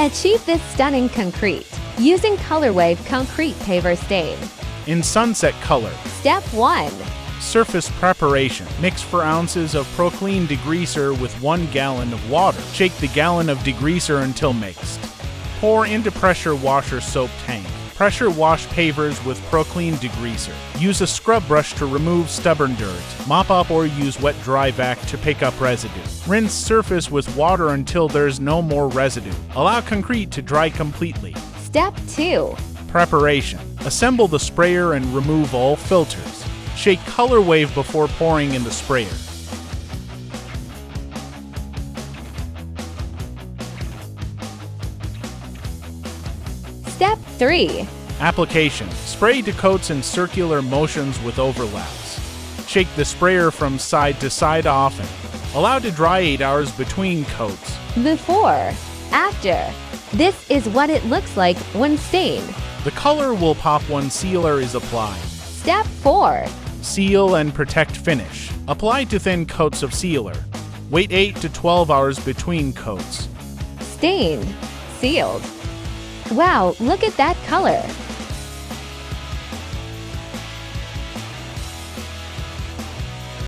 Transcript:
Achieve this stunning concrete using ColorWave Concrete Paver Stain. In sunset color. Step 1. Surface preparation. Mix 4 ounces of Proclean degreaser with 1 gallon of water. Shake the gallon of degreaser until mixed. Pour into pressure washer soap tank. Pressure wash pavers with Proclean degreaser. Use a scrub brush to remove stubborn dirt. Mop up or use wet dry vac to pick up residue. Rinse surface with water until there's no more residue. Allow concrete to dry completely. Step 2. Preparation. Assemble the sprayer and remove all filters. Shake ColorWave before pouring in the sprayer. Step 3. Application. Spray to coats in circular motions with overlaps. Shake the sprayer from side to side often. Allow to dry 8 hours between coats. Before. After. This is what it looks like when stained. The color will pop when sealer is applied. Step 4. Seal and protect finish. Apply to thin coats of sealer. Wait 8 to 12 hours between coats. Stained. Sealed. Wow, look at that color!